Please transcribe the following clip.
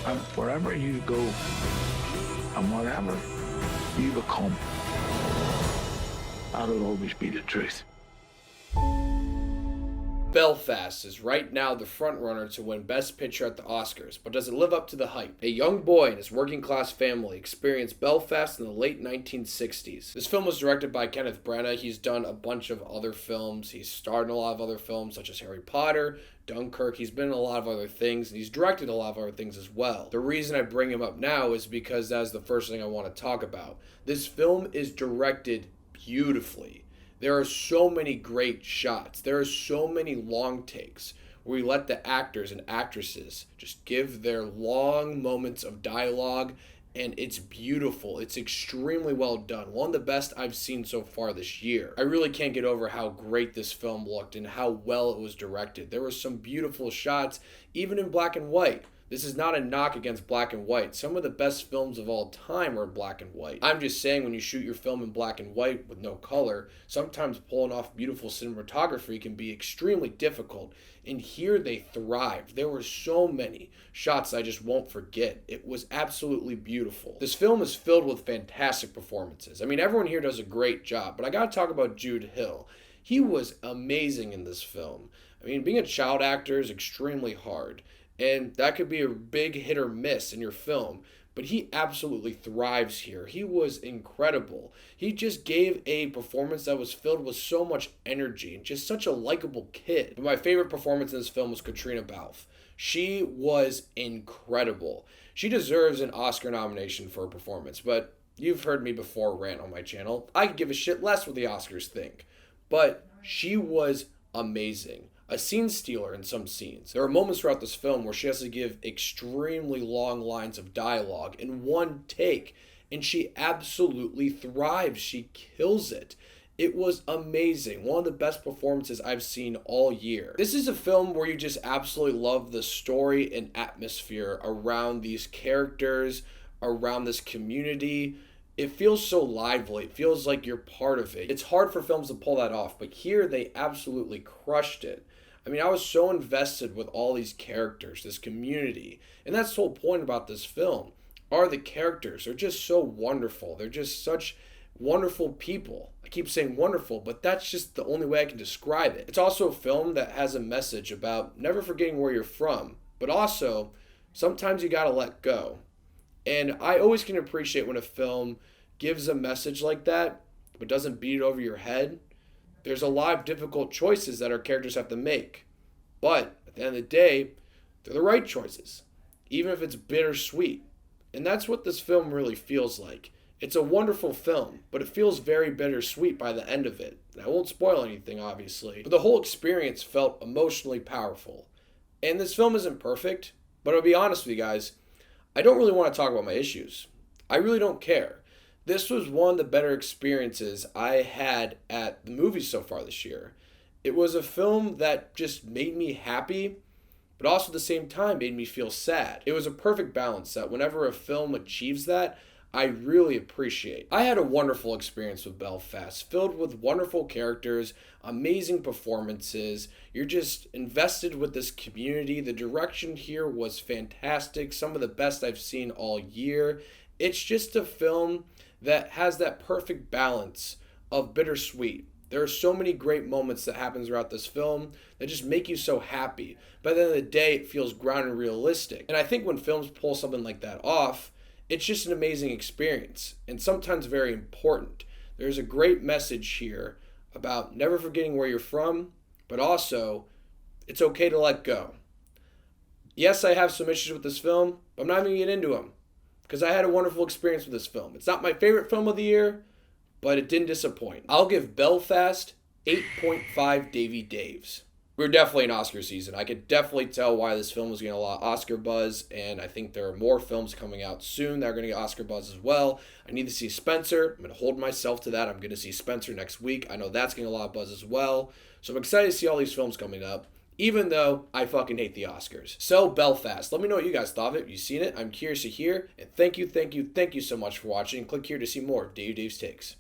And wherever you go and whatever you become, that'll always be the truth. Belfast is right now the frontrunner to win Best Picture at the Oscars, but does it live up to the hype? A young boy and his working class family experienced Belfast in the late 1960s. This film was directed by Kenneth Branagh. He's done a bunch of other films. He's starred in a lot of other films such as Harry Potter, Dunkirk. He's been in a lot of other things, and he's directed a lot of other things as well. The reason I bring him up now is because that's the first thing I want to talk about. This film is directed beautifully. There are so many great shots. There are so many long takes where we let the actors and actresses just give their long moments of dialogue, and it's beautiful. It's extremely well done. One of the best I've seen so far this year. I really can't get over how great this film looked and how well it was directed. There were some beautiful shots, even in black and white. This is not a knock against black and white. Some of the best films of all time are in black and white. I'm just saying, when you shoot your film in black and white with no color, sometimes pulling off beautiful cinematography can be extremely difficult. And here they thrived. There were so many shots I just won't forget. It was absolutely beautiful. This film is filled with fantastic performances. I mean, everyone here does a great job, but I gotta talk about Jude Hill. He was amazing in this film. I mean, being a child actor is extremely hard. And that could be a big hit or miss in your film. But he absolutely thrives here. He was incredible. He just gave a performance that was filled with so much energy and just such a likable kid. But my favorite performance in this film was Katrina Balfe. She was incredible. She deserves an Oscar nomination for her performance. But you've heard me before rant on my channel. I could give a shit less what the Oscars think. But she was amazing. A scene stealer in some scenes. There are moments throughout this film where she has to give extremely long lines of dialogue in one take, and she absolutely thrives. She kills it. It was amazing. One of the best performances I've seen all year. This is a film where you just absolutely love the story and atmosphere around these characters, around this community. It feels so lively. It feels like you're part of it. It's hard for films to pull that off, but here they absolutely crushed it. I mean, I was so invested with all these characters, this community. And that's the whole point about this film, are the characters. They're just so wonderful. They're just such wonderful people. I keep saying wonderful, but that's just the only way I can describe it. It's also a film that has a message about never forgetting where you're from, but also sometimes you gotta let go. And I always can appreciate when a film gives a message like that, but doesn't beat it over your head. There's a lot of difficult choices that our characters have to make. But at the end of the day, they're the right choices, even if it's bittersweet. And that's what this film really feels like. It's a wonderful film, but it feels very bittersweet by the end of it. And I won't spoil anything, obviously, but the whole experience felt emotionally powerful. And this film isn't perfect, but I'll be honest with you guys, I don't really want to talk about my issues. I really don't care. This was one of the better experiences I had at the movies so far this year. It was a film that just made me happy, but also at the same time made me feel sad. It was a perfect balance that whenever a film achieves that, I really appreciate. I had a wonderful experience with Belfast, filled with wonderful characters, amazing performances. You're just invested with this community. The direction here was fantastic, some of the best I've seen all year. It's just a film that has that perfect balance of bittersweet. There are so many great moments that happen throughout this film that just make you so happy. But at the end of the day, it feels grounded and realistic. And I think when films pull something like that off, it's just an amazing experience and sometimes very important. There's a great message here about never forgetting where you're from, but also it's okay to let go. Yes, I have some issues with this film, but I'm not even going to get into them because I had a wonderful experience with this film. It's not my favorite film of the year, but it didn't disappoint. I'll give Belfast 8.5 Davy Daves. We're definitely in Oscar season. I could definitely tell why this film was getting a lot of Oscar buzz, and I think there are more films coming out soon that are going to get Oscar buzz as well. I need to see Spencer. I'm going to hold myself to that. I'm going to see Spencer next week. I know that's getting a lot of buzz as well. So I'm excited to see all these films coming up, even though I fucking hate the Oscars. So, Belfast. Let me know what you guys thought of it. If you've seen it, I'm curious to hear. And thank you so much for watching. Click here to see more of Dave Dave's Takes.